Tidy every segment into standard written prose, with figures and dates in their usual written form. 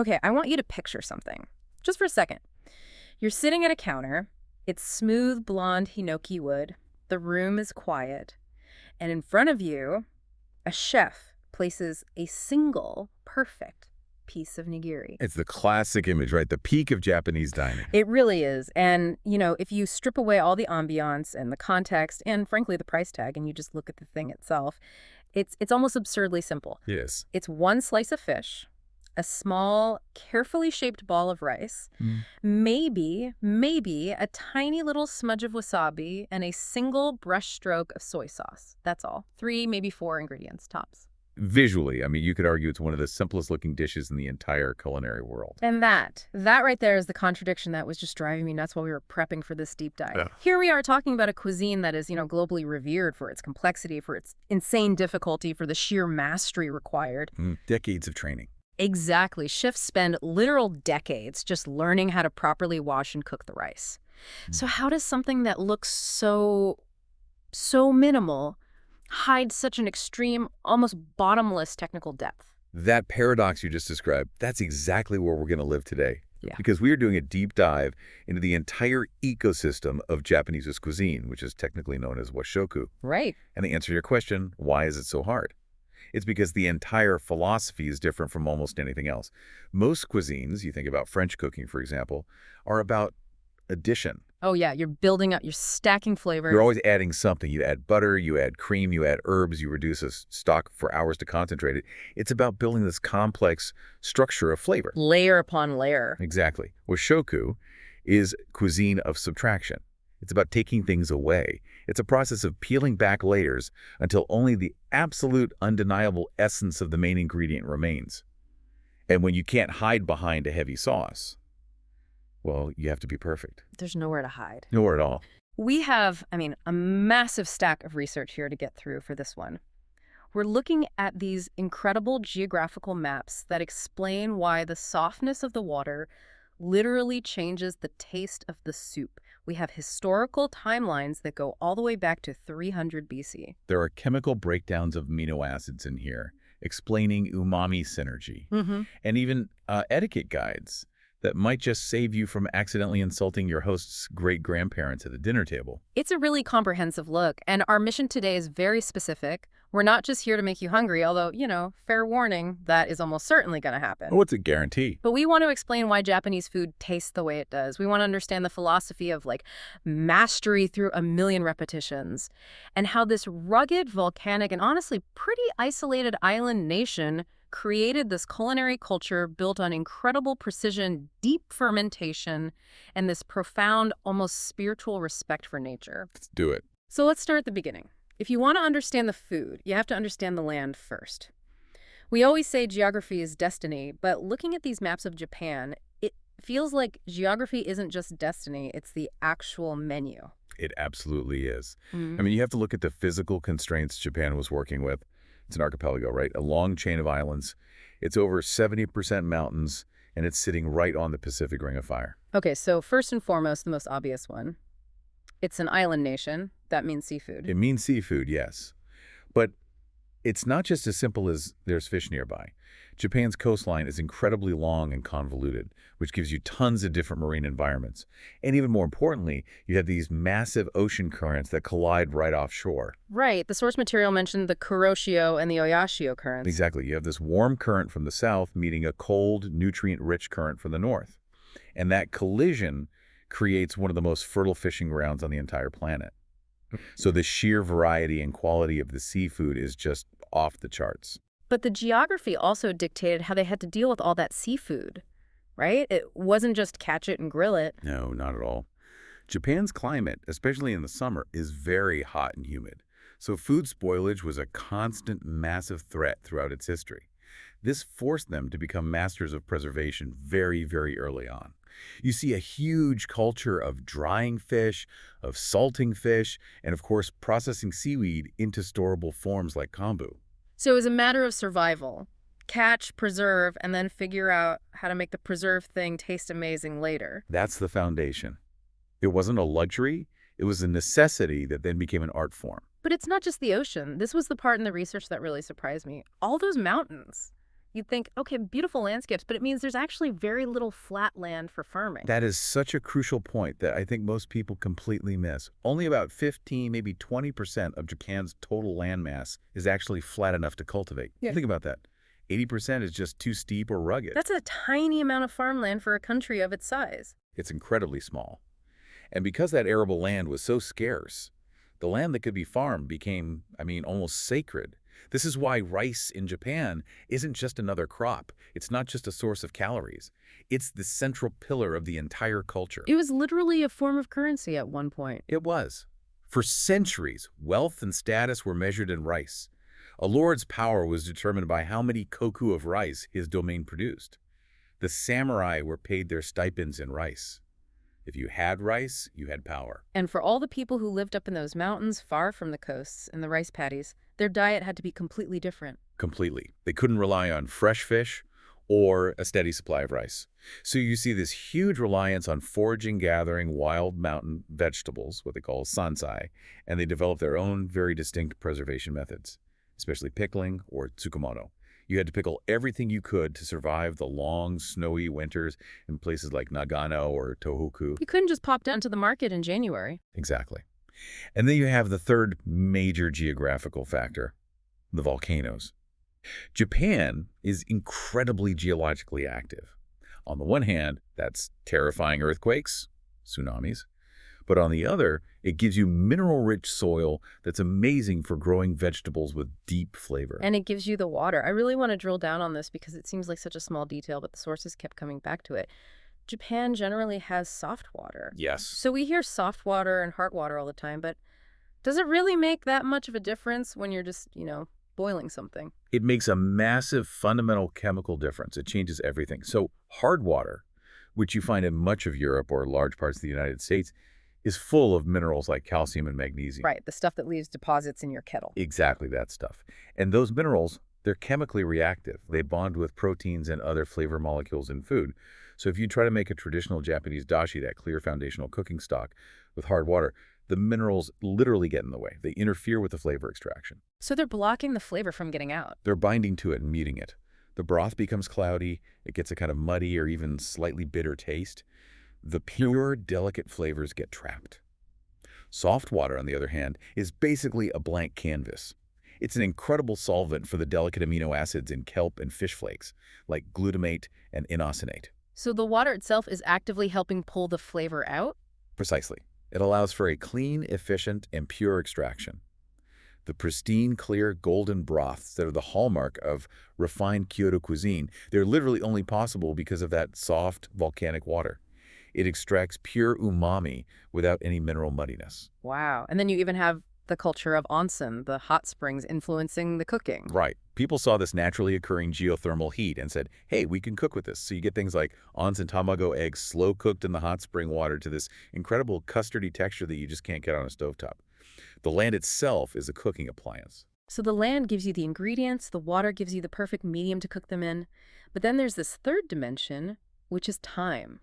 Okay, I want you to picture something, just for a second. You're sitting at a counter. It's smooth, blonde hinoki wood. The room is quiet. And in front of you, a chef places a single perfect piece of nigiri. It's the classic image, right? The peak of Japanese dining. It really is. And, if you strip away all the ambiance and the context and, frankly, the price tag, and you just look at the thing itself, it's almost absurdly simple. Yes. It's one slice of fish, a small, carefully shaped ball of rice, maybe a tiny little smudge of wasabi, and a single brush stroke of soy sauce. That's all. 3, maybe 4 ingredients, tops. Visually, I mean, you could argue it's one of the simplest looking dishes in the entire culinary world. And that right there is the contradiction that was just driving me nuts while we were prepping for this deep dive. Yeah. Here we are talking about a cuisine that is, globally revered for its complexity, for its insane difficulty, for the sheer mastery required. Decades of training. Exactly. Chefs spend literal decades just learning how to properly wash and cook the rice. So how does something that looks so minimal hide such an extreme, almost bottomless technical depth? That paradox you just described, that's exactly where we're going to live today. Yeah. Because we are doing a deep dive into the entire ecosystem of Japanese cuisine, which is technically known as Washoku. Right. And the answer to your question, why is it so hard? It's because the entire philosophy is different from almost anything else. Most cuisines, you think about French cooking, for example, are about addition. Oh, yeah. You're building up, you're stacking flavors. You're always adding something. You add butter, you add cream, you add herbs, you reduce a stock for hours to concentrate it. It's about building this complex structure of flavor. Layer upon layer. Exactly. Washoku is cuisine of subtraction. It's about taking things away. It's a process of peeling back layers until only the absolute undeniable essence of the main ingredient remains. And when you can't hide behind a heavy sauce, well, you have to be perfect. There's nowhere to hide. Nowhere at all. We have, a massive stack of research here to get through for this one. We're looking at these incredible geographical maps that explain why the softness of the water literally changes the taste of the soup. We have historical timelines that go all the way back to 300 BC. There are chemical breakdowns of amino acids in here, explaining umami synergy, and even etiquette guides that might just save you from accidentally insulting your host's great-grandparents at the dinner table. It's a really comprehensive look, and our mission today is very specific. We're not just here to make you hungry, although, fair warning, that is almost certainly going to happen. Oh, it's a guarantee. But we want to explain why Japanese food tastes the way it does. We want to understand the philosophy of, mastery through a million repetitions, and how this rugged, volcanic, and honestly pretty isolated island nation created this culinary culture built on incredible precision, deep fermentation, and this profound, almost spiritual respect for nature. Let's do it. So let's start at the beginning. If you want to understand the food, you have to understand the land first. We always say geography is destiny, but looking at these maps of Japan, it feels like geography isn't just destiny, it's the actual menu. It absolutely is. I mean, you have to look at the physical constraints Japan was working with. It's an archipelago, right? A long chain of islands. It's over 70% mountains, and it's sitting right on the Pacific Ring of Fire. Okay, so first and foremost, the most obvious one. It's an island nation. That means seafood. It means seafood, yes. But it's not just as simple as there's fish nearby. Japan's coastline is incredibly long and convoluted, which gives you tons of different marine environments. And even more importantly, you have these massive ocean currents that collide right offshore. Right. The source material mentioned the Kuroshio and the Oyashio currents. Exactly. You have this warm current from the south meeting a cold, nutrient-rich current from the north. And that collision creates one of the most fertile fishing grounds on the entire planet. So the sheer variety and quality of the seafood is just off the charts. But the geography also dictated how they had to deal with all that seafood, right? It wasn't just catch it and grill it. No, not at all. Japan's climate, especially in the summer, is very hot and humid. So food spoilage was a constant, massive threat throughout its history. This forced them to become masters of preservation very, very early on. You see a huge culture of drying fish, of salting fish, and of course processing seaweed into storable forms like kombu. So it was a matter of survival. Catch, preserve, and then figure out how to make the preserved thing taste amazing later. That's the foundation. It wasn't a luxury, it was a necessity that then became an art form. But it's not just the ocean. This was the part in the research that really surprised me. All those mountains. You'd think, okay, beautiful landscapes, but it means there's actually very little flat land for farming. That is such a crucial point that I think most people completely miss. Only about 15, maybe 20% of Japan's total land mass is actually flat enough to cultivate. Yeah. Think about that. 80% is just too steep or rugged. That's a tiny amount of farmland for a country of its size. It's incredibly small. And because that arable land was so scarce, the land that could be farmed became, almost sacred. This is why rice in Japan isn't just another crop. It's not just a source of calories. It's the central pillar of the entire culture. It was literally a form of currency at one point. It was. For centuries, wealth and status were measured in rice. A lord's power was determined by how many koku of rice his domain produced. The samurai were paid their stipends in rice. If you had rice, you had power. And for all the people who lived up in those mountains far from the coasts and the rice paddies, their diet had to be completely different. Completely. They couldn't rely on fresh fish or a steady supply of rice. So you see this huge reliance on foraging, gathering wild mountain vegetables, what they call sansai, and they developed their own very distinct preservation methods, especially pickling or tsukemono. You had to pickle everything you could to survive the long, snowy winters in places like Nagano or Tohoku. You couldn't just pop down to the market in January. Exactly. And then you have the third major geographical factor, the volcanoes. Japan is incredibly geologically active. On the one hand, that's terrifying earthquakes, tsunamis. But on the other, it gives you mineral-rich soil that's amazing for growing vegetables with deep flavor. And it gives you the water. I really want to drill down on this because it seems like such a small detail, but the sources kept coming back to it. Japan generally has soft water. Yes. So we hear soft water and hard water all the time, but does it really make that much of a difference when you're just, boiling something? It makes a massive fundamental chemical difference. It changes everything. So hard water, which you find in much of Europe or large parts of the United States, is full of minerals like calcium and magnesium. Right, the stuff that leaves deposits in your kettle. Exactly that stuff. And those minerals, they're chemically reactive. They bond with proteins and other flavor molecules in food. So if you try to make a traditional Japanese dashi, that clear foundational cooking stock, with hard water, the minerals literally get in the way. They interfere with the flavor extraction. So they're blocking the flavor from getting out. They're binding to it and muting it. The broth becomes cloudy. It gets a kind of muddy or even slightly bitter taste. The pure, delicate flavors get trapped. Soft water, on the other hand, is basically a blank canvas. It's an incredible solvent for the delicate amino acids in kelp and fish flakes, like glutamate and inosinate. So the water itself is actively helping pull the flavor out? Precisely. It allows for a clean, efficient, and pure extraction. The pristine, clear, golden broths that are the hallmark of refined Kyoto cuisine, they're literally only possible because of that soft, volcanic water. It extracts pure umami without any mineral muddiness. Wow. And then you even have the culture of onsen, the hot springs influencing the cooking. Right. People saw this naturally occurring geothermal heat and said, hey, we can cook with this. So you get things like onsen tamago eggs slow cooked in the hot spring water to this incredible custardy texture that you just can't get on a stovetop. The land itself is a cooking appliance. So the land gives you the ingredients, the water gives you the perfect medium to cook them in. But then there's this third dimension, which is time.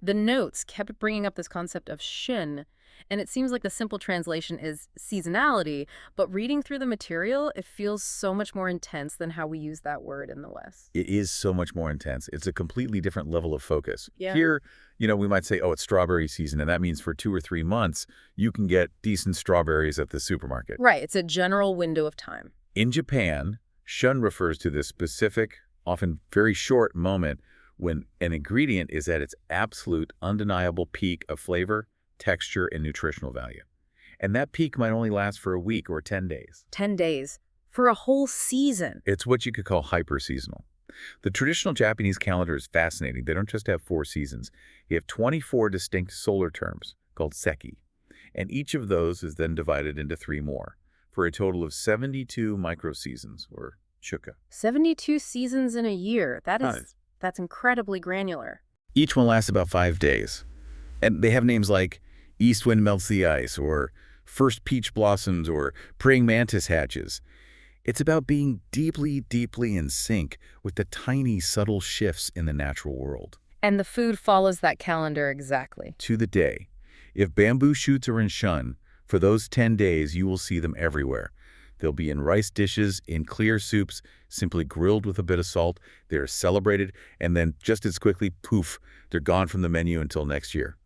The notes kept bringing up this concept of shun, and it seems like the simple translation is seasonality, but reading through the material, it feels so much more intense than how we use that word in the West. It is so much more intense. It's a completely different level of focus. Yeah. Here, we might say, oh, it's strawberry season, and that means for 2 or 3 months, you can get decent strawberries at the supermarket. Right. It's a general window of time. In Japan, shun refers to this specific, often very short moment when an ingredient is at its absolute, undeniable peak of flavor, texture, and nutritional value. And that peak might only last for a week or 10 days. 10 days. For a whole season. It's what you could call hyper-seasonal. The traditional Japanese calendar is fascinating. They don't just have 4 seasons. You have 24 distinct solar terms called seki. And each of those is then divided into 3 more, for a total of 72 micro-seasons, or shuka. 72 seasons in a year. That's incredibly granular. Each one lasts about 5 days. And they have names like East Wind Melts the Ice, or First Peach Blossoms, or Praying Mantis Hatches. It's about being deeply, deeply in sync with the tiny, subtle shifts in the natural world. And the food follows that calendar exactly. To the day. If bamboo shoots are in shun, for those 10 days you will see them everywhere. They'll be in rice dishes, in clear soups, simply grilled with a bit of salt. They're celebrated, and then just as quickly, poof, they're gone from the menu until next year.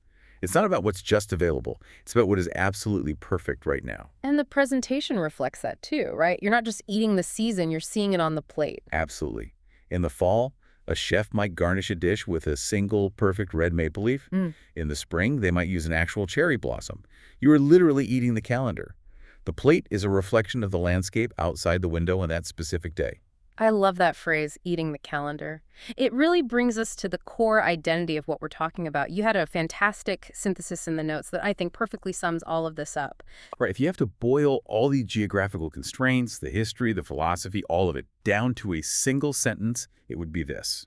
It's not about what's just available. It's about what is absolutely perfect right now. And the presentation reflects that too, right? You're not just eating the season, you're seeing it on the plate. Absolutely. In the fall, a chef might garnish a dish with a single perfect red maple leaf. In the spring, they might use an actual cherry blossom. You are literally eating the calendar. The plate is a reflection of the landscape outside the window on that specific day. I love that phrase, eating the calendar. It really brings us to the core identity of what we're talking about. You had a fantastic synthesis in the notes that I think perfectly sums all of this up. Right, if you have to boil all the geographical constraints, the history, the philosophy, all of it, down to a single sentence, it would be this.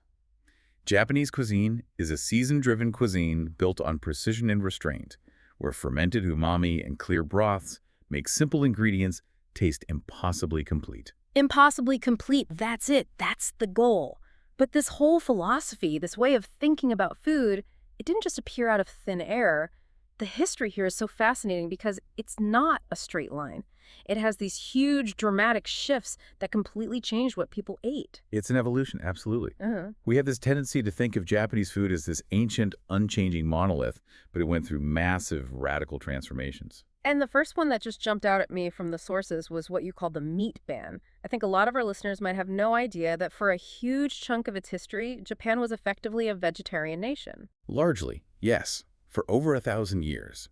Japanese cuisine is a season-driven cuisine built on precision and restraint, where fermented umami and clear broths make simple ingredients taste impossibly complete. Impossibly complete, that's it, that's the goal. But this whole philosophy, this way of thinking about food, it didn't just appear out of thin air. The history here is so fascinating because it's not a straight line. It has these huge dramatic shifts that completely changed what people ate. It's an evolution, absolutely. We have this tendency to think of Japanese food as this ancient, unchanging monolith, but it went through massive, radical transformations. And the first one that just jumped out at me from the sources was what you call the meat ban. I think a lot of our listeners might have no idea that for a huge chunk of its history, Japan was effectively a vegetarian nation. Largely, yes, for over 1,000 years.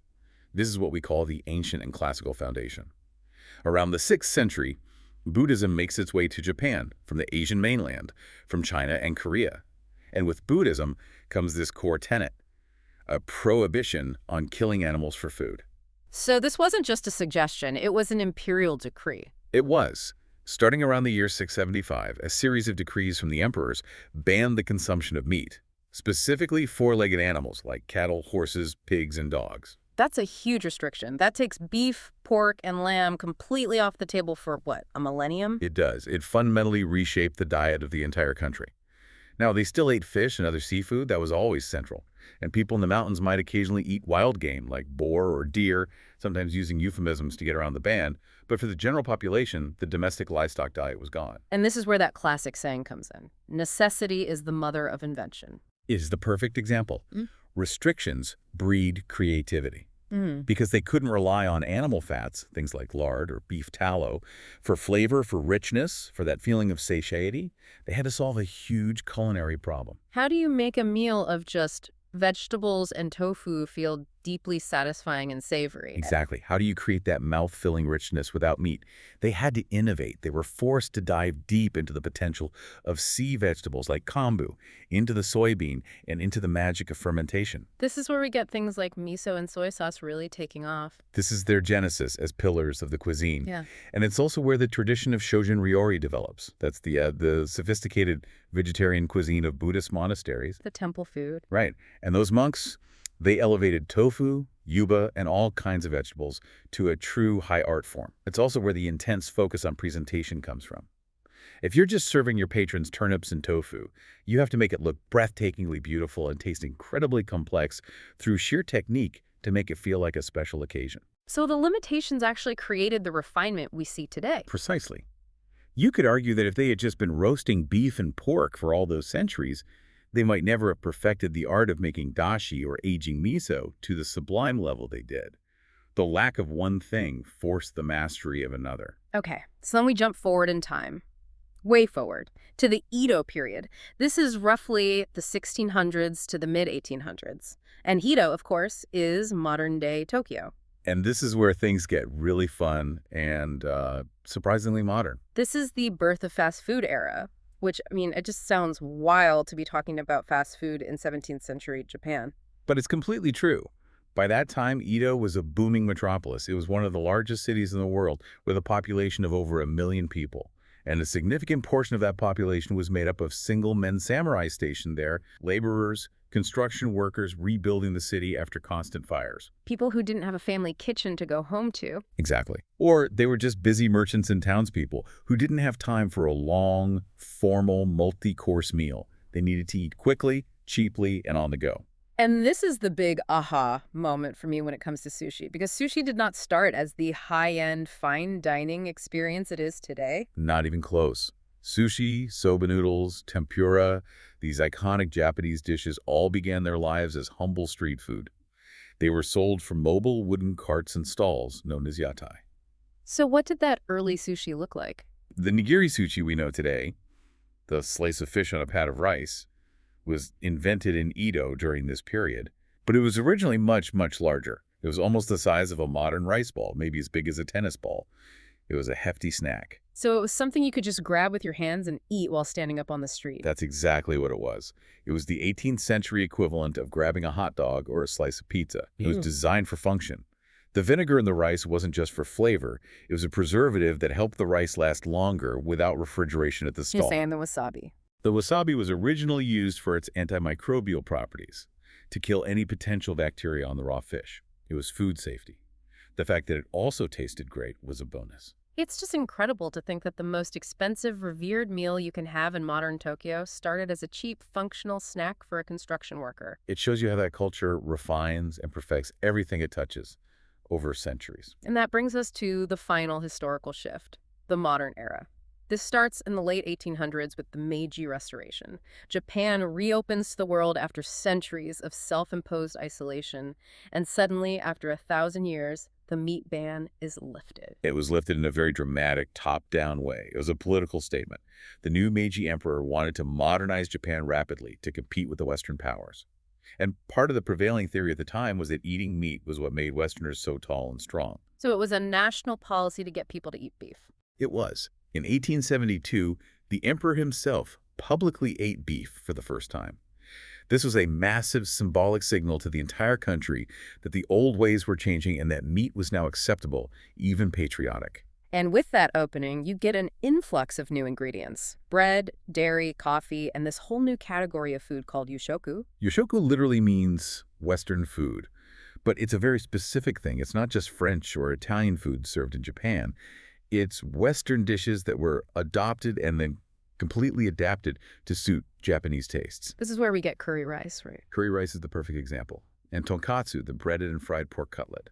This is what we call the ancient and classical foundation. Around the 6th century, Buddhism makes its way to Japan from the Asian mainland, from China and Korea. And with Buddhism comes this core tenet, a prohibition on killing animals for food. So this wasn't just a suggestion, it was an imperial decree. It was. Starting around the year 675, a series of decrees from the emperors banned the consumption of meat, specifically four-legged animals like cattle, horses, pigs, and dogs. That's a huge restriction. That takes beef, pork, and lamb completely off the table for, what, a millennium? It does. It fundamentally reshaped the diet of the entire country. Now, they still ate fish and other seafood. That was always central. And people in the mountains might occasionally eat wild game like boar or deer, sometimes using euphemisms to get around the ban. But for the general population, the domestic livestock diet was gone. And this is where that classic saying comes in. Necessity is the mother of invention. It is the perfect example. Restrictions breed creativity. Because they couldn't rely on animal fats, things like lard or beef tallow, for flavor, for richness, for that feeling of satiety. They had to solve a huge culinary problem. How do you make a meal of just vegetables and tofu feel deeply satisfying and savory? Exactly. How do you create that mouth-filling richness without meat? They had to innovate. They were forced to dive deep into the potential of sea vegetables like kombu, into the soybean, and into the magic of fermentation. This is where we get things like miso and soy sauce really taking off. This is their genesis as pillars of the cuisine. Yeah. And it's also where the tradition of shojin ryori develops. That's the sophisticated vegetarian cuisine of Buddhist monasteries. The temple food. Right. And those monks, they elevated tofu, yuba, and all kinds of vegetables to a true high art form. It's also where the intense focus on presentation comes from. If you're just serving your patrons turnips and tofu, you have to make it look breathtakingly beautiful and taste incredibly complex through sheer technique to make it feel like a special occasion. So the limitations actually created the refinement we see today. Precisely. You could argue that if they had just been roasting beef and pork for all those centuries, they might never have perfected the art of making dashi or aging miso to the sublime level they did. The lack of one thing forced the mastery of another. Okay, so then we jump forward in time. Way forward, to the Edo period. This is roughly the 1600s to the mid-1800s. And Edo, of course, is modern-day Tokyo. And this is where things get really fun and surprisingly modern. This is the birth of fast food era, which, I mean, it just sounds wild to be talking about fast food in 17th century Japan. But it's completely true. By that time, Edo was a booming metropolis. It was one of the largest cities in the world with a population of over 1 million people. And a significant portion of that population was made up of single men samurai stationed there, laborers, construction workers rebuilding the city after constant fires. People who didn't have a family kitchen to go home to. Exactly. Or they were just busy merchants and townspeople who didn't have time for a long, formal, multi-course meal. They needed to eat quickly, cheaply, and on the go. And this is the big aha moment for me when it comes to sushi, because sushi did not start as the high-end fine dining experience it is today. Not even close. Sushi, soba noodles, tempura, these iconic Japanese dishes all began their lives as humble street food. They were sold from mobile wooden carts and stalls known as yatai. So what did that early sushi look like? The nigiri sushi we know today, the slice of fish on a pat of rice, was invented in Edo during this period, but it was originally much, much larger. It was almost the size of a modern rice ball, maybe as big as a tennis ball. It was a hefty snack. So it was something you could just grab with your hands and eat while standing up on the street. That's exactly what it was. It was the 18th century equivalent of grabbing a hot dog or a slice of pizza. It was designed for function. The vinegar in the rice wasn't just for flavor. It was a preservative that helped the rice last longer without refrigeration at the stall. You're saying the wasabi. The wasabi was originally used for its antimicrobial properties, to kill any potential bacteria on the raw fish. It was food safety. The fact that it also tasted great was a bonus. It's just incredible to think that the most expensive, revered meal you can have in modern Tokyo started as a cheap, functional snack for a construction worker. It shows you how that culture refines and perfects everything it touches over centuries. And that brings us to the final historical shift, the modern era. This starts in the late 1800s with the Meiji Restoration. Japan reopens to the world after centuries of self-imposed isolation, and suddenly, after 1,000 years, the meat ban is lifted. It was lifted in a very dramatic, top-down way. It was a political statement. The new Meiji emperor wanted to modernize Japan rapidly to compete with the Western powers. And part of the prevailing theory at the time was that eating meat was what made Westerners so tall and strong. So it was a national policy to get people to eat beef. It was. In 1872, the emperor himself publicly ate beef for the first time. This was a massive symbolic signal to the entire country that the old ways were changing and that meat was now acceptable, even patriotic. And with that opening, you get an influx of new ingredients. Bread, dairy, coffee, and this whole new category of food called Washoku. Washoku literally means Western food, but it's a very specific thing. It's not just French or Italian food served in Japan. It's Western dishes that were adopted and then completely adapted to suit Japanese tastes. This is where we get curry rice, right? Curry rice is the perfect example. And tonkatsu, the breaded and fried pork cutlet.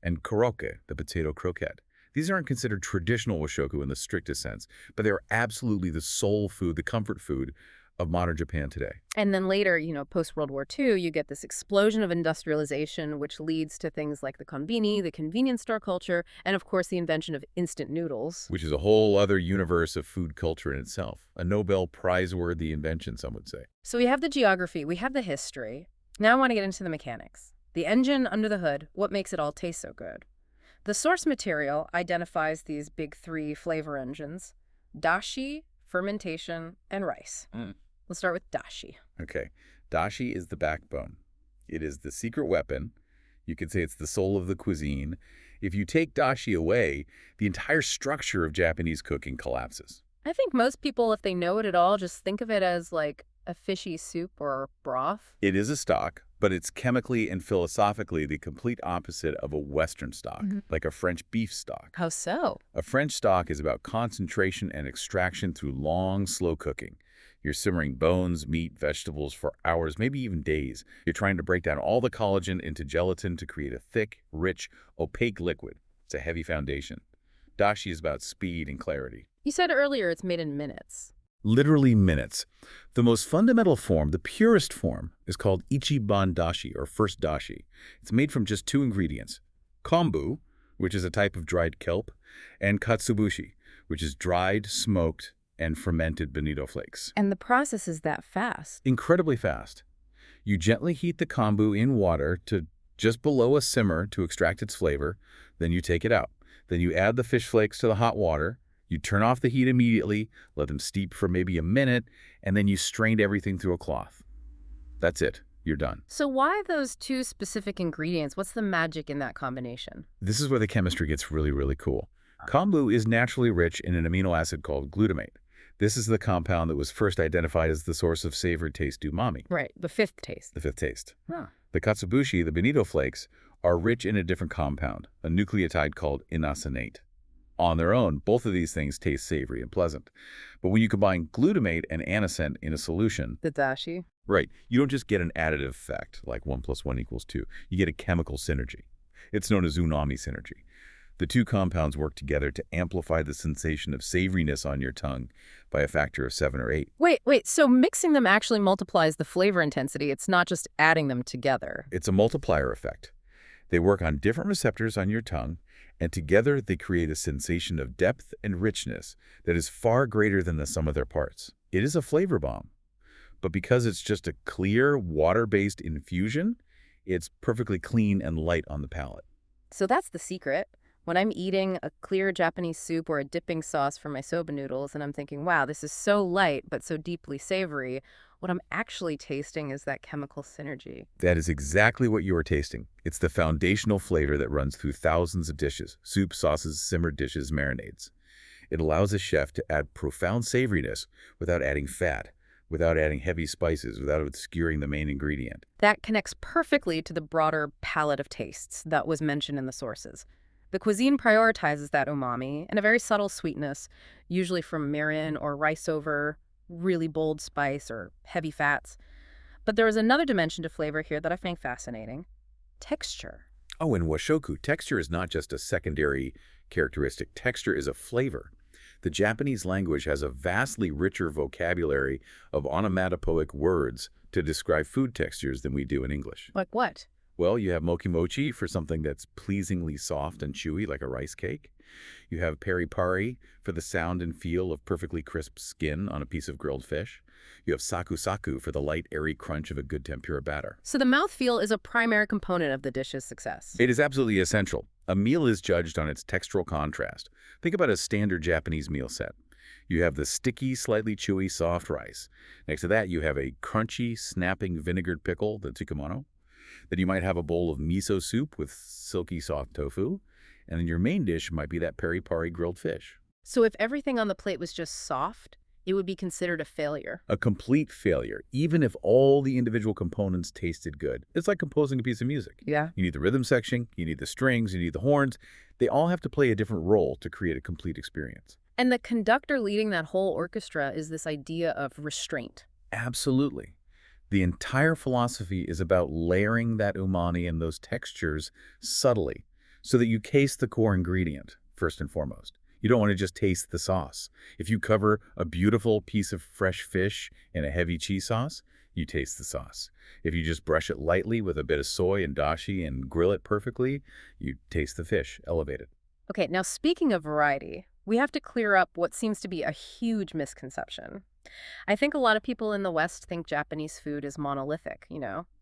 And korokke, the potato croquette. These aren't considered traditional Washoku in the strictest sense, but they are absolutely the soul food, the comfort food of modern Japan today. And then later, post-World War II, you get this explosion of industrialization, which leads to things like the konbini, the convenience store culture, and of course the invention of instant noodles. Which is a whole other universe of food culture in itself. A Nobel Prize-worthy invention, some would say. So we have the geography, we have the history. Now I want to get into the mechanics. The engine under the hood, what makes it all taste so good? The source material identifies these big three flavor engines: dashi, fermentation, and rice. Let's start with dashi. Okay. Dashi is the backbone. It is the secret weapon. You could say it's the soul of the cuisine. If you take dashi away, the entire structure of Japanese cooking collapses. I think most people, if they know it at all, just think of it as like a fishy soup or broth. It is a stock, but it's chemically and philosophically the complete opposite of a Western stock, like a French beef stock. How so? A French stock is about concentration and extraction through long, slow cooking. You're simmering bones, meat, vegetables for hours, maybe even days. You're trying to break down all the collagen into gelatin to create a thick, rich, opaque liquid. It's a heavy foundation. Dashi is about speed and clarity. You said earlier it's made in minutes. Literally minutes. The most fundamental form, the purest form, is called ichiban dashi, or first dashi. It's made from just two ingredients: kombu, which is a type of dried kelp, and katsubushi, which is dried, smoked, and fermented bonito flakes. And the process is that fast. Incredibly fast. You gently heat the kombu in water to just below a simmer to extract its flavor. Then you take it out. Then you add the fish flakes to the hot water. You turn off the heat immediately, let them steep for maybe a minute, and then you strain everything through a cloth. That's it. You're done. So why those two specific ingredients? What's the magic in that combination? This is where the chemistry gets really, really cool. Kombu is naturally rich in an amino acid called glutamate. This is the compound that was first identified as the source of savory taste umami. Right, the fifth taste. The fifth taste. Huh. The katsubushi, the bonito flakes, are rich in a different compound, a nucleotide called inosinate. On their own, both of these things taste savory and pleasant. But when you combine glutamate and anisette in a solution, The dashi. right, you don't just get an additive effect, like 1 + 1 = 2. You get a chemical synergy. It's known as umami synergy. The two compounds work together to amplify the sensation of savoriness on your tongue by a factor of 7 or 8. Wait, so mixing them actually multiplies the flavor intensity. It's not just adding them together. It's a multiplier effect. They work on different receptors on your tongue, and together they create a sensation of depth and richness that is far greater than the sum of their parts. It is a flavor bomb. But because it's just a clear, water-based infusion, it's perfectly clean and light on the palate. So that's the secret. When I'm eating a clear Japanese soup or a dipping sauce for my soba noodles and I'm thinking, wow, this is so light but so deeply savory, what I'm actually tasting is that chemical synergy. That is exactly what you are tasting. It's the foundational flavor that runs through thousands of dishes, soup, sauces, simmered dishes, marinades. It allows a chef to add profound savoriness without adding fat, without adding heavy spices, without obscuring the main ingredient. That connects perfectly to the broader palette of tastes that was mentioned in the sources. The cuisine prioritizes that umami and a very subtle sweetness, usually from mirin or rice over, really bold spice or heavy fats. But there is another dimension to flavor here that I find fascinating: texture. Oh, in Washoku, texture is not just a secondary characteristic. Texture is a flavor. The Japanese language has a vastly richer vocabulary of onomatopoeic words to describe food textures than we do in English. Like what? Well, you have mochi for something that's pleasingly soft and chewy, like a rice cake. You have peri-pari for the sound and feel of perfectly crisp skin on a piece of grilled fish. You have saku-saku for the light, airy crunch of a good tempura batter. So the mouthfeel is a primary component of the dish's success. It is absolutely essential. A meal is judged on its textural contrast. Think about a standard Japanese meal set. You have the sticky, slightly chewy, soft rice. Next to that, you have a crunchy, snapping vinegared pickle, the tsukemono. Then you might have a bowl of miso soup with silky, soft tofu. And then your main dish might be that peri-pari grilled fish. So if everything on the plate was just soft, it would be considered a failure. A complete failure, even if all the individual components tasted good. It's like composing a piece of music. Yeah. You need the rhythm section, you need the strings, you need the horns. They all have to play a different role to create a complete experience. And the conductor leading that whole orchestra is this idea of restraint. Absolutely. The entire philosophy is about layering that umami and those textures subtly so that you taste the core ingredient, first and foremost. You don't want to just taste the sauce. If you cover a beautiful piece of fresh fish in a heavy cheese sauce, you taste the sauce. If you just brush it lightly with a bit of soy and dashi and grill it perfectly, you taste the fish, elevated. Okay, now speaking of variety, we have to clear up what seems to be a huge misconception. I think a lot of people in the West think Japanese food is monolithic,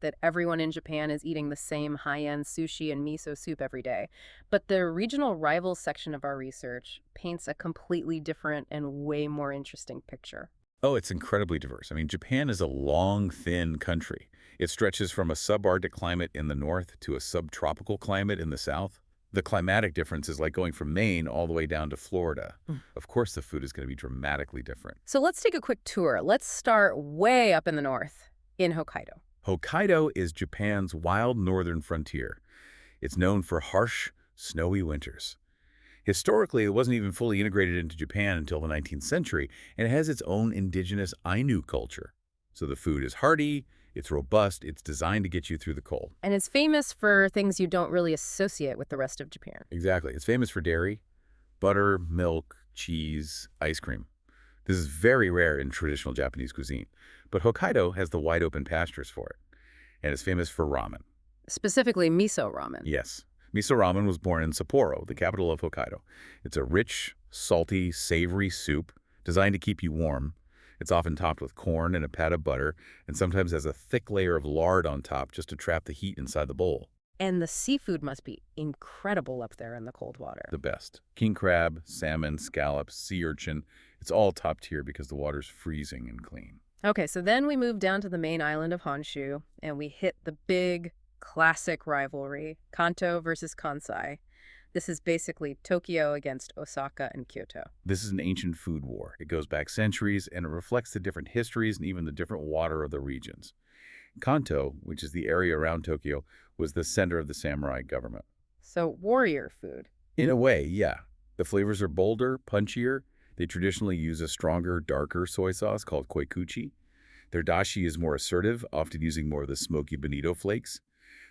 that everyone in Japan is eating the same high-end sushi and miso soup every day. But the regional rivals section of our research paints a completely different and way more interesting picture. Oh, it's incredibly diverse. I mean, Japan is a long, thin country. It stretches from a subarctic climate in the north to a subtropical climate in the south. The climatic difference is like going from Maine all the way down to Florida. Of course, the food is going to be dramatically different. So let's take a quick tour. Let's start way up in the north, in Hokkaido. Hokkaido is Japan's wild northern frontier. It's known for harsh, snowy winters. Historically, it wasn't even fully integrated into Japan until the 19th century, and it has its own indigenous Ainu culture. So the food is hearty, it's robust, it's designed to get you through the cold. And it's famous for things you don't really associate with the rest of Japan. Exactly. It's famous for dairy, butter, milk, cheese, ice cream. This is very rare in traditional Japanese cuisine, but Hokkaido has the wide-open pastures for it, and it's famous for ramen. Specifically miso ramen. Yes. Miso ramen was born in Sapporo, the capital of Hokkaido. It's a rich, salty, savory soup designed to keep you warm. It's often topped with corn and a pat of butter, and sometimes has a thick layer of lard on top just to trap the heat inside the bowl. And the seafood must be incredible up there in the cold water. The best. King crab, salmon, scallops, sea urchin. It's all top tier because the water's freezing and clean. Okay, so then we move down to the main island of Honshu, and we hit the big, classic rivalry, Kanto versus Kansai. This is basically Tokyo against Osaka and Kyoto. This is an ancient food war. It goes back centuries, and it reflects the different histories and even the different water of the regions. Kanto, which is the area around Tokyo, was the center of the samurai government. So warrior food. In a way, yeah. The flavors are bolder, punchier. They traditionally use a stronger, darker soy sauce called koikuchi. Their dashi is more assertive, often using more of the smoky bonito flakes.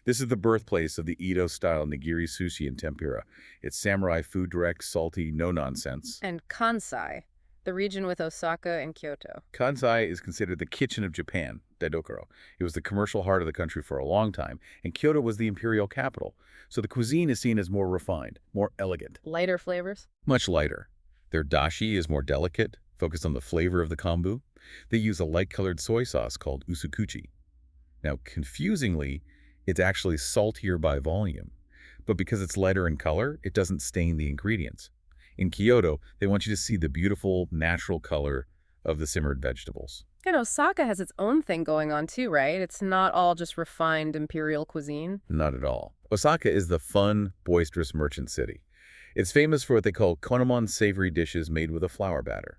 This is the birthplace of the Edo-style nigiri sushi and tempura. It's samurai food, direct, salty, no nonsense. And Kansai, the region with Osaka and Kyoto. Kansai is considered the kitchen of Japan, Daidokoro. It was the commercial heart of the country for a long time, and Kyoto was the imperial capital. So the cuisine is seen as more refined, more elegant. Lighter flavors? Much lighter. Their dashi is more delicate, focused on the flavor of the kombu. They use a light-colored soy sauce called usukuchi. Now, confusingly, it's actually saltier by volume, but because it's lighter in color, it doesn't stain the ingredients. In Kyoto, they want you to see the beautiful, natural color of the simmered vegetables. And Osaka has its own thing going on too, right? It's not all just refined imperial cuisine. Not at all. Osaka is the fun, boisterous merchant city. It's famous for what they call konnomon savory dishes made with a flour batter.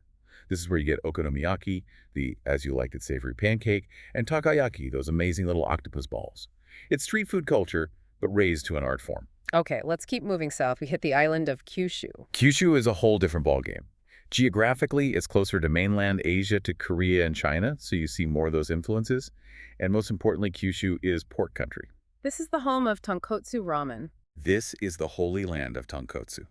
This is where you get okonomiyaki, the as-you-liked-it savory pancake, and takoyaki, those amazing little octopus balls. It's street food culture, but raised to an art form. Okay, let's keep moving south. We hit the island of Kyushu. Kyushu is a whole different ballgame. Geographically, it's closer to mainland Asia, to Korea and China, so you see more of those influences. And most importantly, Kyushu is pork country. This is the home of tonkotsu ramen. This is the holy land of tonkotsu.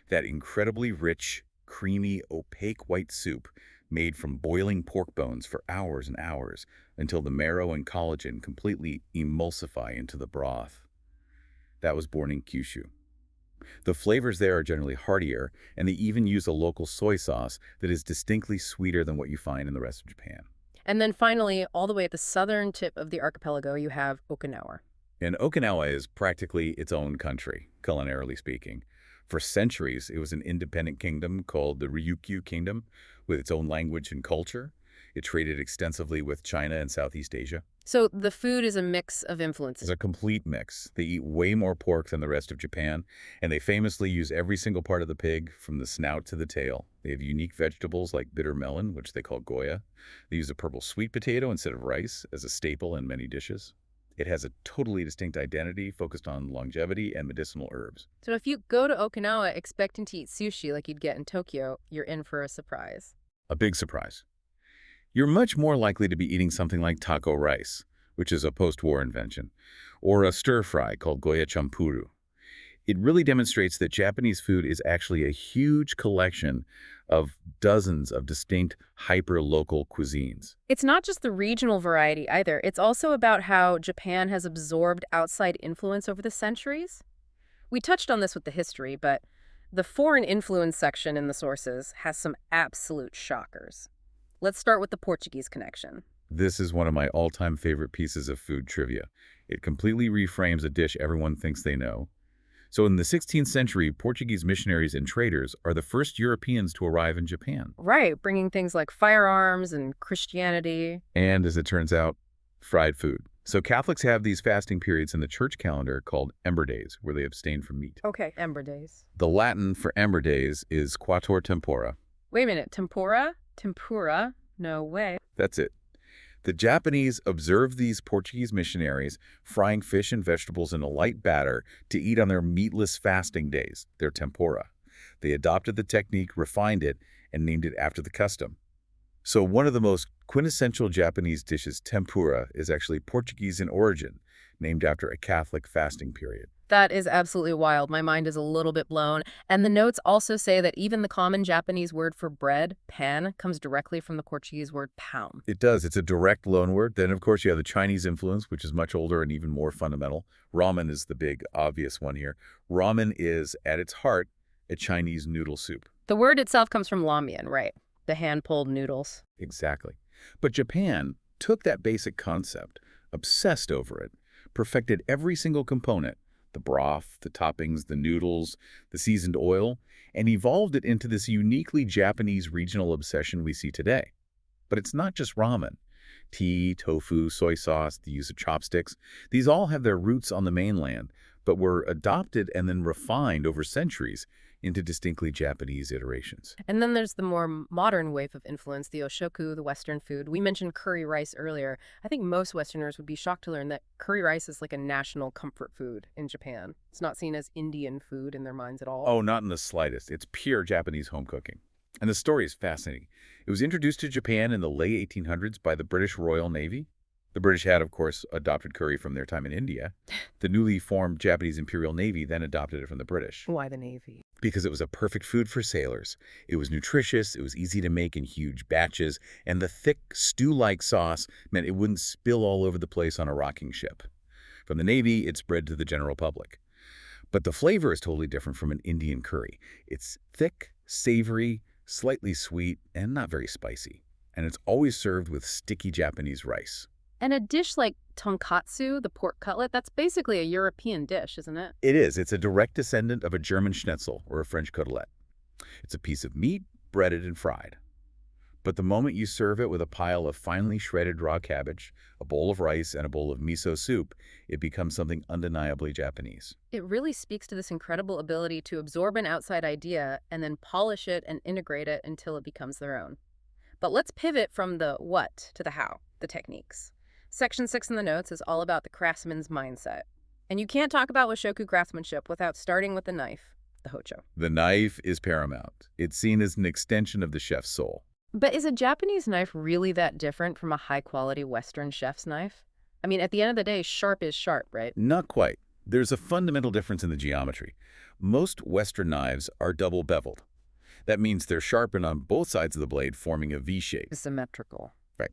That incredibly rich, creamy, opaque white soup made from boiling pork bones for hours and hours until the marrow and collagen completely emulsify into the broth. That was born in Kyushu. The flavors there are generally heartier, and they even use a local soy sauce that is distinctly sweeter than what you find in the rest of Japan. And then finally, all the way at the southern tip of the archipelago, you have Okinawa. And Okinawa is practically its own country, culinarily speaking. For centuries, it was an independent kingdom called the Ryukyu Kingdom, with its own language and culture. It traded extensively with China and Southeast Asia. So the food is a mix of influences. It's a complete mix. They eat way more pork than the rest of Japan, and they famously use every single part of the pig, from the snout to the tail. They have unique vegetables like bitter melon, which they call goya. They use a purple sweet potato instead of rice as a staple in many dishes. It has a totally distinct identity focused on longevity and medicinal herbs. So if you go to Okinawa expecting to eat sushi like you'd get in Tokyo, you're in for a surprise. A big surprise. You're much more likely to be eating something like taco rice, which is a post-war invention, or a stir-fry called goya champuru. It really demonstrates that Japanese food is actually a huge collection of dozens of distinct hyper-local cuisines. It's not just the regional variety either. It's also about how Japan has absorbed outside influence over the centuries. We touched on this with the history, but the foreign influence section in the sources has some absolute shockers. Let's start with the Portuguese connection. This is one of my all-time favorite pieces of food trivia. It completely reframes a dish everyone thinks they know. So in the 16th century, Portuguese missionaries and traders are the first Europeans to arrive in Japan. Right, bringing things like firearms and Christianity. And as it turns out, fried food. So Catholics have these fasting periods in the church calendar called Ember Days, where they abstain from meat. Okay, Ember Days. The Latin for Ember Days is Quator Tempora. Wait a minute, tempura? Tempura? No way. That's it. The Japanese observed these Portuguese missionaries frying fish and vegetables in a light batter to eat on their meatless fasting days, their tempura. They adopted the technique, refined it, and named it after the custom. So one of the most quintessential Japanese dishes, tempura, is actually Portuguese in origin, named after a Catholic fasting period. That is absolutely wild. My mind is a little bit blown. And the notes also say that even the common Japanese word for bread, pan, comes directly from the Portuguese word pão. It does. It's a direct loanword. Then, of course, you have the Chinese influence, which is much older and even more fundamental. Ramen is the big, obvious one here. Ramen is, at its heart, a Chinese noodle soup. The word itself comes from ramyeon, right? The hand-pulled noodles. Exactly. But Japan took that basic concept, obsessed over it, perfected every single component, the broth, the toppings, the noodles, the seasoned oil, and evolved it into this uniquely Japanese regional obsession we see today. But it's not just ramen. Tea, tofu, soy sauce, the use of chopsticks, these all have their roots on the mainland, but were adopted and then refined over centuries into distinctly Japanese iterations. And then there's the more modern wave of influence, the Oshoku, the Western food. We mentioned curry rice earlier. I think most Westerners would be shocked to learn that curry rice is like a national comfort food in Japan. It's not seen as Indian food in their minds at all. Oh, not in the slightest. It's pure Japanese home cooking. And the story is fascinating. It was introduced to Japan in the late 1800s by the British Royal Navy. The British had, of course, adopted curry from their time in India. The newly formed Japanese Imperial Navy then adopted it from the British. Why the Navy? Because it was a perfect food for sailors. It was nutritious, it was easy to make in huge batches, and the thick, stew-like sauce meant it wouldn't spill all over the place on a rocking ship. From the Navy, it spread to the general public. But the flavor is totally different from an Indian curry. It's thick, savory, slightly sweet, and not very spicy. And it's always served with sticky Japanese rice. And a dish like tonkatsu, the pork cutlet, that's basically a European dish, isn't it? It is. It's a direct descendant of a German schnitzel or a French côtelette. It's a piece of meat, breaded and fried. But the moment you serve it with a pile of finely shredded raw cabbage, a bowl of rice, and a bowl of miso soup, it becomes something undeniably Japanese. It really speaks to this incredible ability to absorb an outside idea and then polish it and integrate it until it becomes their own. But let's pivot from the what to the how, the techniques. Section 6 in the notes is all about the craftsman's mindset. And you can't talk about Washoku craftsmanship without starting with the knife, the hocho. The knife is paramount. It's seen as an extension of the chef's soul. But is a Japanese knife really that different from a high-quality Western chef's knife? I mean, at the end of the day, sharp is sharp, right? Not quite. There's a fundamental difference in the geometry. Most Western knives are double beveled. That means they're sharpened on both sides of the blade, forming a V shape. Symmetrical. Right.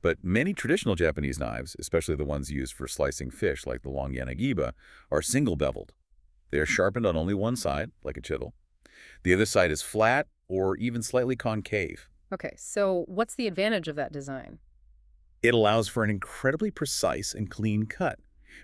But many traditional Japanese knives, especially the ones used for slicing fish like the long yanagiba, are single beveled. They are sharpened on only one side, like a chisel. The other side is flat or even slightly concave. Okay, so what's the advantage of that design? It allows for an incredibly precise and clean cut.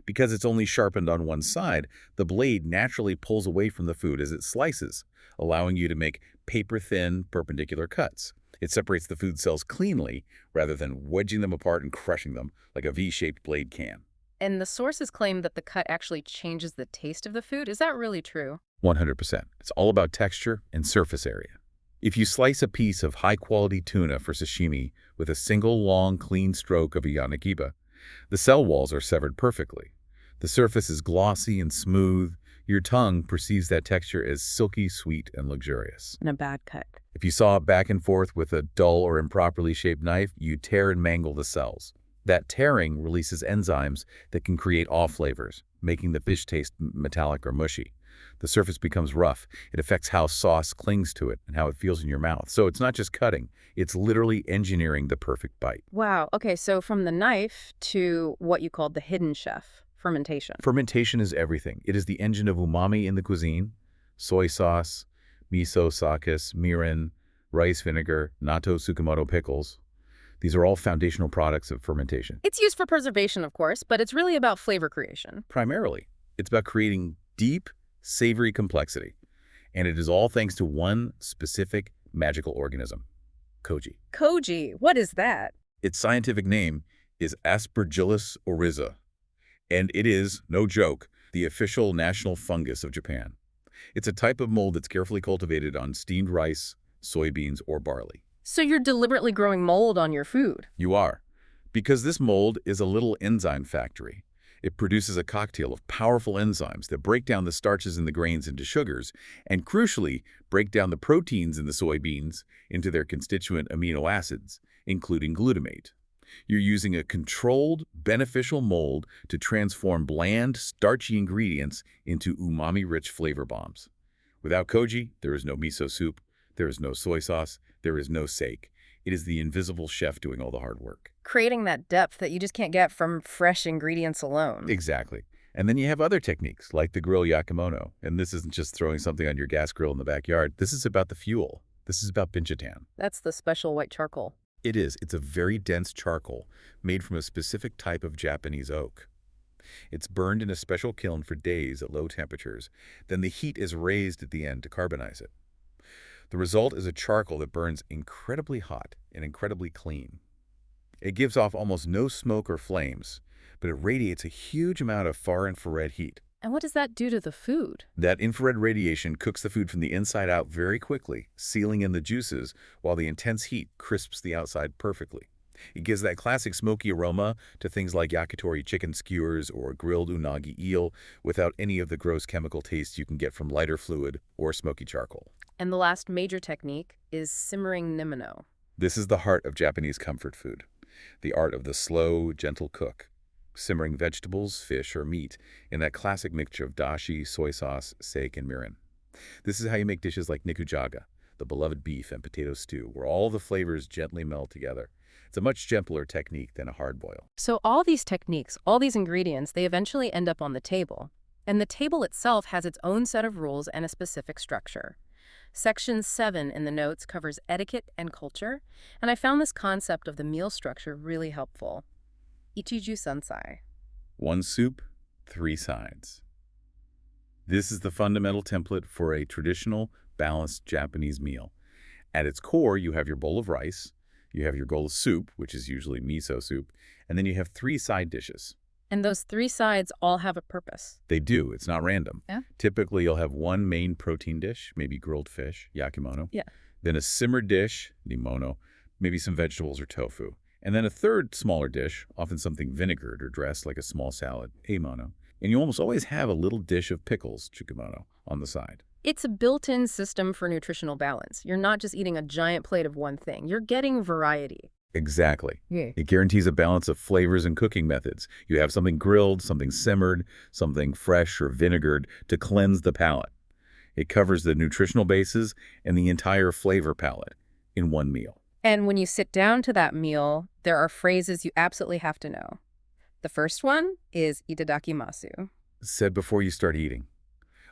Because it's only sharpened on one side, the blade naturally pulls away from the food as it slices, allowing you to make paper-thin, perpendicular cuts. It separates the food cells cleanly rather than wedging them apart and crushing them like a V-shaped blade can. And the sources claim that the cut actually changes the taste of the food. Is that really true? 100%. It's all about texture and surface area. If you slice a piece of high-quality tuna for sashimi with a single long, clean stroke of a yanagiba, the cell walls are severed perfectly. The surface is glossy and smooth. Your tongue perceives that texture as silky, sweet, and luxurious. And a bad cut. If you saw it back and forth with a dull or improperly shaped knife, you tear and mangle the cells. That tearing releases enzymes that can create off flavors, making the fish taste metallic or mushy. The surface becomes rough. It affects how sauce clings to it and how it feels in your mouth. So it's not just cutting, it's literally engineering the perfect bite. Wow. Okay, so from the knife to what you called the hidden chef, fermentation. Fermentation is everything. It is the engine of umami in the cuisine. Soy sauce, miso, sakis, mirin, rice vinegar, natto tsukumoto pickles. These are all foundational products of fermentation. It's used for preservation, of course, but it's really about flavor creation. Primarily, it's about creating deep, savory complexity. And it is all thanks to one specific magical organism, koji. Koji, what is that? Its scientific name is Aspergillus oryza, and it is, no joke, the official national fungus of Japan. It's a type of mold that's carefully cultivated on steamed rice, soybeans, or barley. So you're deliberately growing mold on your food? You are, because this mold is a little enzyme factory. It produces a cocktail of powerful enzymes that break down the starches in the grains into sugars, and crucially, break down the proteins in the soybeans into their constituent amino acids, including glutamate. You're using a controlled, beneficial mold to transform bland, starchy ingredients into umami-rich flavor bombs. Without koji, there is no miso soup, there is no soy sauce, there is no sake. It is the invisible chef doing all the hard work. Creating that depth that you just can't get from fresh ingredients alone. Exactly. And then you have other techniques, like the grill yakimono. And this isn't just throwing something on your gas grill in the backyard. This is about the fuel. This is about binchatan. That's the special white charcoal. It is. It's a very dense charcoal made from a specific type of Japanese oak. It's burned in a special kiln for days at low temperatures. Then the heat is raised at the end to carbonize it. The result is a charcoal that burns incredibly hot and incredibly clean. It gives off almost no smoke or flames, but it radiates a huge amount of far infrared heat. And what does that do to the food? That infrared radiation cooks the food from the inside out very quickly, sealing in the juices, while the intense heat crisps the outside perfectly. It gives that classic smoky aroma to things like yakitori chicken skewers or grilled unagi eel without any of the gross chemical tastes you can get from lighter fluid or smoky charcoal. And the last major technique is simmering nimino. This is the heart of Japanese comfort food, the art of the slow, gentle cook, simmering vegetables, fish, or meat in that classic mixture of dashi, soy sauce, sake, and mirin. This is how you make dishes like nikujaga, the beloved beef and potato stew, where all the flavors gently meld together. It's a much gentler technique than a hard boil. So all these techniques, all these ingredients, they eventually end up on the table. And the table itself has its own set of rules and a specific structure. Section 7 in the notes covers etiquette and culture, and I found this concept of the meal structure really helpful. Ichiju sansai. 1 soup, 3 sides. This is the fundamental template for a traditional, balanced Japanese meal. At its core, you have your bowl of rice, you have your bowl of soup, which is usually miso soup, and then you have 3 side dishes. And those 3 sides all have a purpose. They do. It's not random. Yeah. Typically, you'll have one main protein dish, maybe grilled fish, yakimono. Yeah. Then a simmered dish, nimono, maybe some vegetables or tofu. And then a third smaller dish, often something vinegared or dressed like a small salad, eimono. And you almost always have a little dish of pickles, tsukemono, on the side. It's a built-in system for nutritional balance. You're not just eating a giant plate of one thing. You're getting variety. Exactly. Yeah. It guarantees a balance of flavors and cooking methods. You have something grilled, something simmered, something fresh or vinegared to cleanse the palate. It covers the nutritional bases and the entire flavor palette in one meal. And when you sit down to that meal, there are phrases you absolutely have to know. The first one is itadakimasu. Said before you start eating.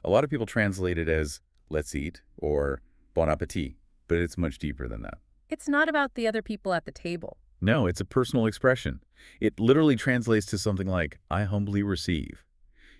A lot of people translate it as let's eat or bon appetit, but it's much deeper than that. It's not about the other people at the table. No, it's a personal expression. It literally translates to something like, I humbly receive.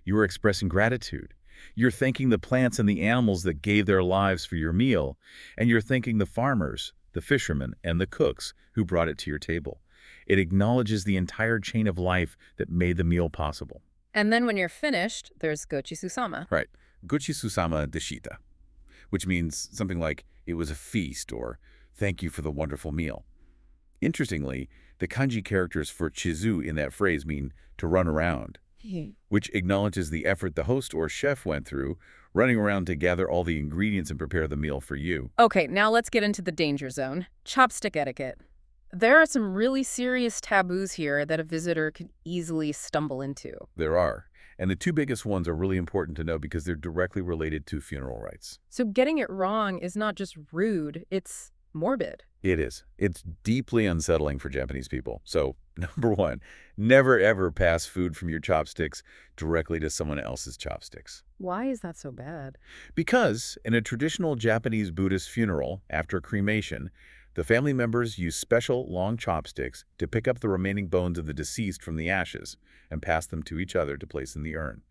You are expressing gratitude. You're thanking the plants and the animals that gave their lives for your meal, and you're thanking the farmers, the fishermen, and the cooks who brought it to your table. It acknowledges the entire chain of life that made the meal possible. And then when you're finished, there's gochisusama. Right. Gochisusama deshita, which means something like, it was a feast, or thank you for the wonderful meal. Interestingly, the kanji characters for chizu in that phrase mean to run around, which acknowledges the effort the host or chef went through running around to gather all the ingredients and prepare the meal for you. Okay, now let's get into the danger zone. Chopstick etiquette. There are some really serious taboos here that a visitor could easily stumble into. There are. And the 2 biggest ones are really important to know because they're directly related to funeral rites. So getting it wrong is not just rude, it's morbid. It is. It's deeply unsettling for Japanese people. So, number 1, never ever pass food from your chopsticks directly to someone else's chopsticks. Why is that so bad? Because in a traditional Japanese Buddhist funeral, after cremation, the family members use special long chopsticks to pick up the remaining bones of the deceased from the ashes and pass them to each other to place in the urn.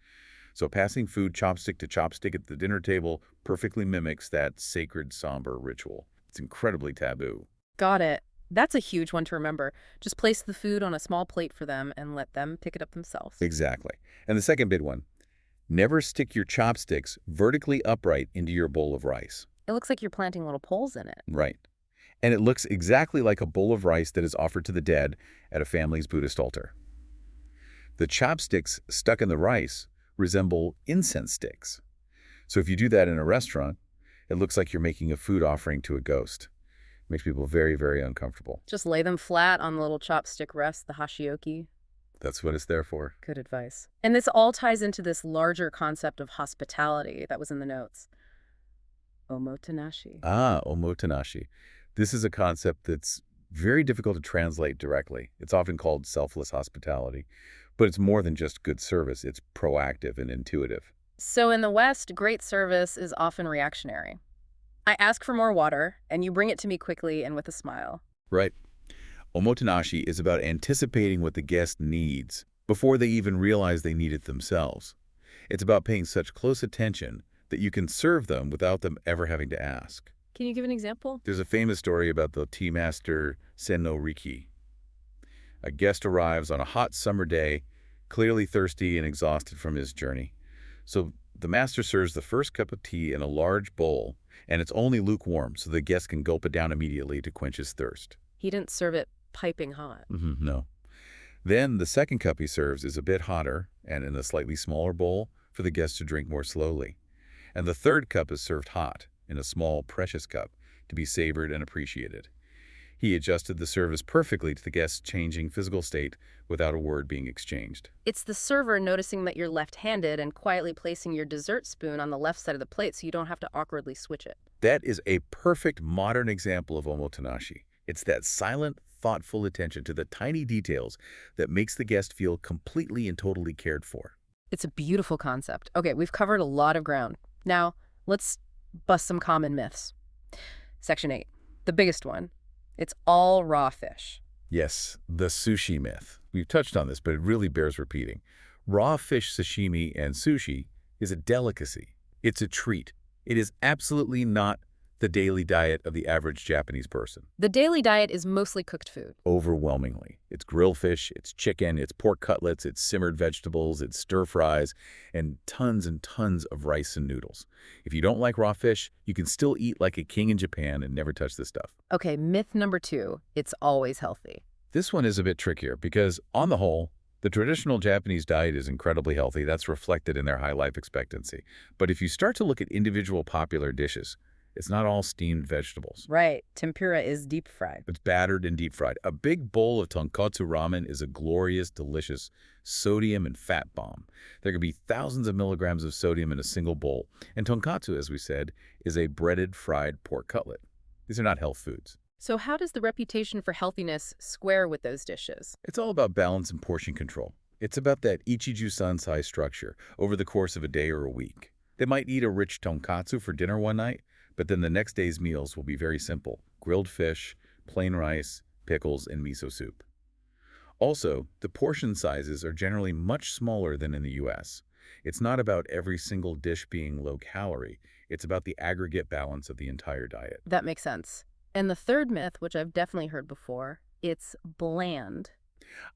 So passing food chopstick to chopstick at the dinner table perfectly mimics that sacred, somber ritual. It's incredibly taboo. Got it. That's a huge one to remember. Just place the food on a small plate for them and let them pick it up themselves. Exactly. And the second big one, never stick your chopsticks vertically upright into your bowl of rice. It looks like you're planting little poles in it. Right. And it looks exactly like a bowl of rice that is offered to the dead at a family's Buddhist altar. The chopsticks stuck in the rice resemble incense sticks. So if you do that in a restaurant, it looks like you're making a food offering to a ghost. It makes people very, very uncomfortable. Just lay them flat on the little chopstick rest, the hashioki. That's what it's there for. Good advice. And this all ties into this larger concept of hospitality that was in the notes. Omotenashi. Ah, omotenashi. This is a concept that's very difficult to translate directly. It's often called selfless hospitality, but it's more than just good service. It's proactive and intuitive. So in the West, great service is often reactionary. I ask for more water, and you bring it to me quickly and with a smile. Right. Omotenashi is about anticipating what the guest needs before they even realize they need it themselves. It's about paying such close attention that you can serve them without them ever having to ask. Can you give an example? There's a famous story about the tea master Senno Riki. A guest arrives on a hot summer day, clearly thirsty and exhausted from his journey. So the master serves the first cup of tea in a large bowl, and it's only lukewarm, so the guest can gulp it down immediately to quench his thirst. He didn't serve it piping hot. No. Then the second cup he serves is a bit hotter and in a slightly smaller bowl for the guest to drink more slowly. And the third cup is served hot in a small, precious cup to be savored and appreciated. He adjusted the service perfectly to the guest's changing physical state without a word being exchanged. It's the server noticing that you're left-handed and quietly placing your dessert spoon on the left side of the plate so you don't have to awkwardly switch it. That is a perfect modern example of omotenashi. It's that silent, thoughtful attention to the tiny details that makes the guest feel completely and totally cared for. It's a beautiful concept. Okay, we've covered a lot of ground. Now, let's bust some common myths. Section 8, the biggest one. It's all raw fish. Yes, the sushi myth. We've touched on this, but it really bears repeating. Raw fish sashimi and sushi is a delicacy. It's a treat. It is absolutely not the daily diet of the average Japanese person. The daily diet is mostly cooked food. Overwhelmingly. It's grilled fish, it's chicken, it's pork cutlets, it's simmered vegetables, it's stir fries, and tons of rice and noodles. If you don't like raw fish, you can still eat like a king in Japan and never touch this stuff. Okay, myth number 2, it's always healthy. This one is a bit trickier because, on the whole, the traditional Japanese diet is incredibly healthy. That's reflected in their high life expectancy. But if you start to look at individual popular dishes, it's not all steamed vegetables. Right. Tempura is deep fried. It's battered and deep fried. A big bowl of tonkotsu ramen is a glorious, delicious sodium and fat bomb. There can be thousands of milligrams of sodium in a single bowl. And tonkotsu, as we said, is a breaded, fried pork cutlet. These are not health foods. So how does the reputation for healthiness square with those dishes? It's all about balance and portion control. It's about that ichiju-san size structure over the course of a day or a week. They might eat a rich tonkatsu for dinner one night, but then the next day's meals will be very simple: grilled fish, plain rice, pickles, and miso soup. Also, the portion sizes are generally much smaller than in the US. It's not about every single dish being low-calorie. It's about the aggregate balance of the entire diet. That makes sense. And the third myth, which I've definitely heard before, it's bland.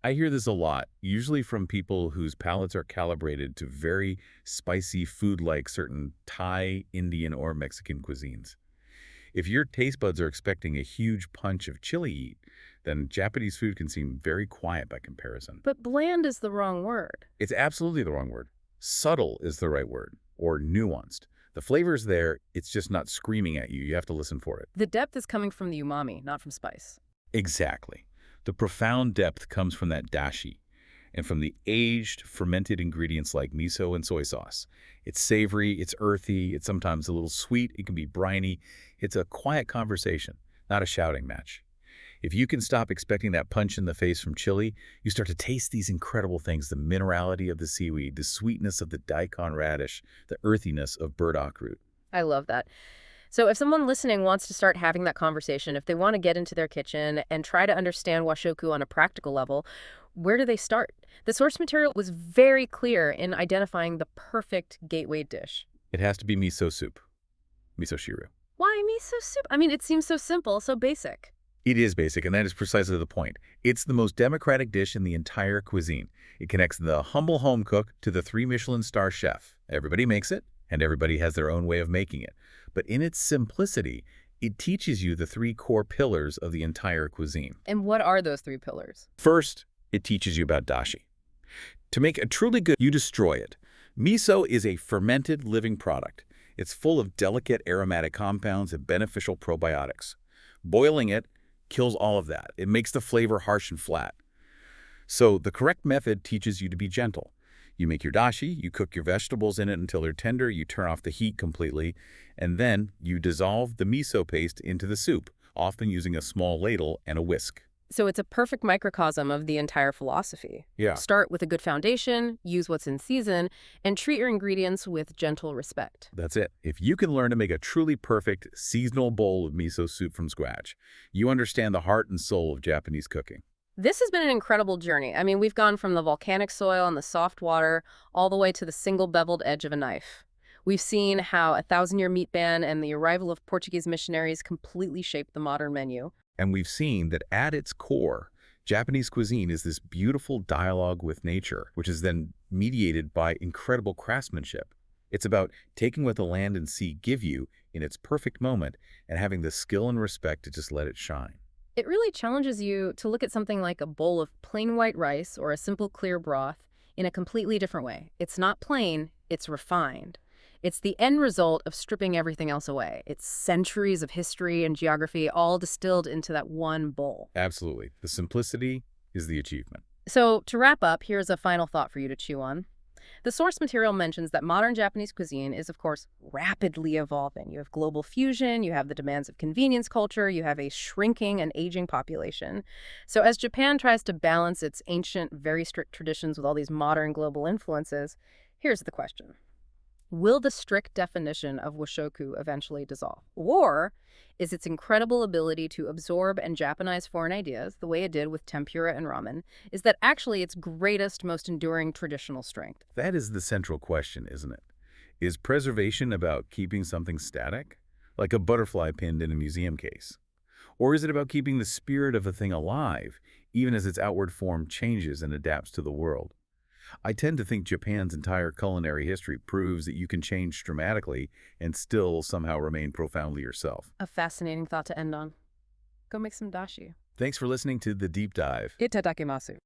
I hear this a lot, usually from people whose palates are calibrated to very spicy food like certain Thai, Indian, or Mexican cuisines. If your taste buds are expecting a huge punch of chili heat, then Japanese food can seem very quiet by comparison. But bland is the wrong word. It's absolutely the wrong word. Subtle is the right word, or nuanced. The flavor's there, it's just not screaming at you. You have to listen for it. The depth is coming from the umami, not from spice. Exactly. The profound depth comes from that dashi and from the aged, fermented ingredients like miso and soy sauce. It's savory, it's earthy, it's sometimes a little sweet, it can be briny. It's a quiet conversation, not a shouting match. If you can stop expecting that punch in the face from chili, you start to taste these incredible things: the minerality of the seaweed, the sweetness of the daikon radish, the earthiness of burdock root. I love that. So if someone listening wants to start having that conversation, if they want to get into their kitchen and try to understand Washoku on a practical level, where do they start? The source material was very clear in identifying the perfect gateway dish. It has to be miso soup, miso shiru. Why miso soup? I mean, it seems so simple, so basic. It is basic, and that is precisely the point. It's the most democratic dish in the entire cuisine. It connects the humble home cook to the 3 Michelin star chef. Everybody makes it, and everybody has their own way of making it. But in its simplicity, it teaches you the 3 core pillars of the entire cuisine. And what are those 3 pillars? First, it teaches you about dashi. To make a truly good, you destroy it. Miso is a fermented living product. It's full of delicate aromatic compounds and beneficial probiotics. Boiling it kills all of that. It makes the flavor harsh and flat. So the correct method teaches you to be gentle. You make your dashi, you cook your vegetables in it until they're tender, you turn off the heat completely, and then you dissolve the miso paste into the soup, often using a small ladle and a whisk. So it's a perfect microcosm of the entire philosophy. Yeah. Start with a good foundation, use what's in season, and treat your ingredients with gentle respect. That's it. If you can learn to make a truly perfect seasonal bowl of miso soup from scratch, you understand the heart and soul of Japanese cooking. This has been an incredible journey. I mean, we've gone from the volcanic soil and the soft water all the way to the single beveled edge of a knife. We've seen how a 1,000-year meat ban and the arrival of Portuguese missionaries completely shaped the modern menu. And we've seen that at its core, Japanese cuisine is this beautiful dialogue with nature, which is then mediated by incredible craftsmanship. It's about taking what the land and sea give you in its perfect moment and having the skill and respect to just let it shine. It really challenges you to look at something like a bowl of plain white rice or a simple clear broth in a completely different way. It's not plain, it's refined. It's the end result of stripping everything else away. It's centuries of history and geography all distilled into that one bowl. Absolutely. The simplicity is the achievement. So, to wrap up, here's a final thought for you to chew on. The source material mentions that modern Japanese cuisine is, of course, rapidly evolving. You have global fusion, you have the demands of convenience culture, you have a shrinking and aging population. So as Japan tries to balance its ancient, very strict traditions with all these modern global influences, here's the question. Will the strict definition of Washoku eventually dissolve? Or is its incredible ability to absorb and Japanize foreign ideas, the way it did with tempura and ramen, is that actually its greatest, most enduring traditional strength? That is the central question, isn't it? Is preservation about keeping something static, like a butterfly pinned in a museum case? Or is it about keeping the spirit of a thing alive, even as its outward form changes and adapts to the world? I tend to think Japan's entire culinary history proves that you can change dramatically and still somehow remain profoundly yourself. A fascinating thought to end on. Go make some dashi. Thanks for listening to The Deep Dive. Itadakimasu.